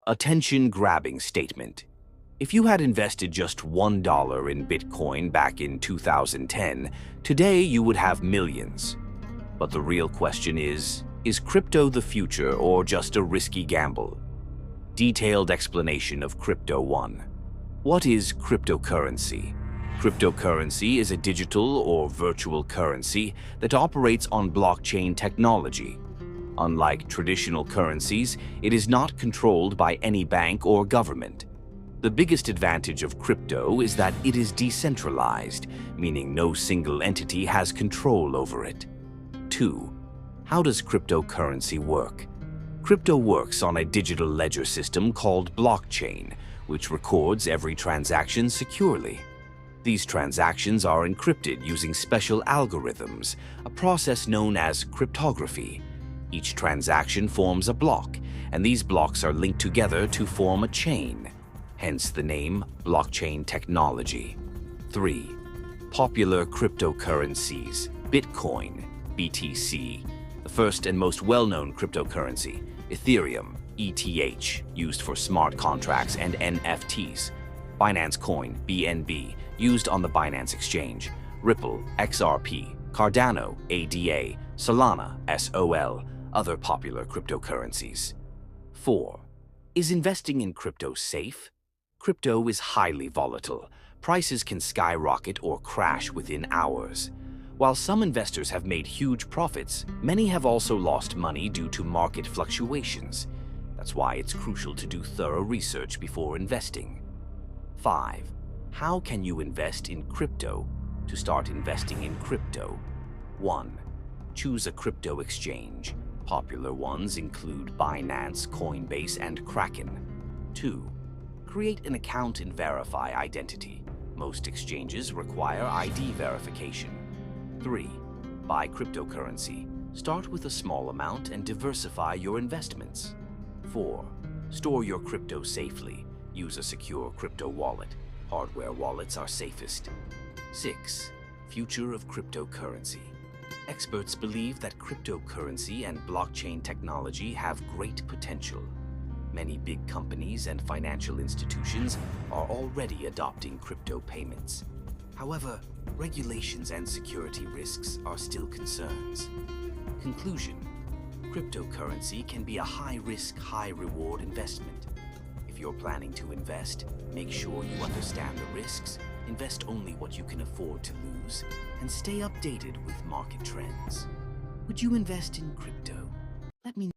Attention-grabbing statement. If you had invested just $1 in Bitcoin back in 2010, today you would have millions. But the real question is crypto the future or just a risky gamble? Detailed explanation of Crypto 1. What is cryptocurrency? Cryptocurrency is a digital or virtual currency that operates on blockchain technology. Unlike traditional currencies, it is not controlled by any bank or government. The biggest advantage of crypto is that it is decentralized, meaning no single entity has control over it. 2. How does cryptocurrency work? Crypto works on a digital ledger system called blockchain, which records every transaction securely. These transactions are encrypted using special algorithms, a process known as cryptography. Each transaction forms a block, and these blocks are linked together to form a chain, hence the name blockchain technology. 3. Popular cryptocurrencies. Bitcoin, BTC, the first and most well-known cryptocurrency. Ethereum, ETH, used for smart contracts and NFTs. Binance Coin, BNB, used on the Binance Exchange. Ripple, XRP, Cardano, ADA, Solana, SOL, other popular cryptocurrencies. 4. Is investing in crypto safe? Crypto is highly volatile. Prices can skyrocket or crash within hours. While some investors have made huge profits, many have also lost money due to market fluctuations. That's why it's crucial to do thorough research before investing. 5. How can you invest in crypto? To start investing in crypto, 1. Choose a crypto exchange. Popular ones include Binance, Coinbase, and Kraken. 2. Create an account and verify identity. Most exchanges require ID verification. 3. Buy cryptocurrency. Start with a small amount and diversify your investments. 4. Store your crypto safely. Use a secure crypto wallet. Hardware wallets are safest. 6. Future of cryptocurrency. Experts believe that cryptocurrency and blockchain technology have great potential. Many big companies and financial institutions are already adopting crypto payments. However, regulations and security risks are still concerns. Conclusion: cryptocurrency can be a high-risk, high-reward investment. If you're planning to invest, make sure you understand the risks, invest only what you can afford to lose, and stay updated with market trends. Would you invest in crypto? Let me know.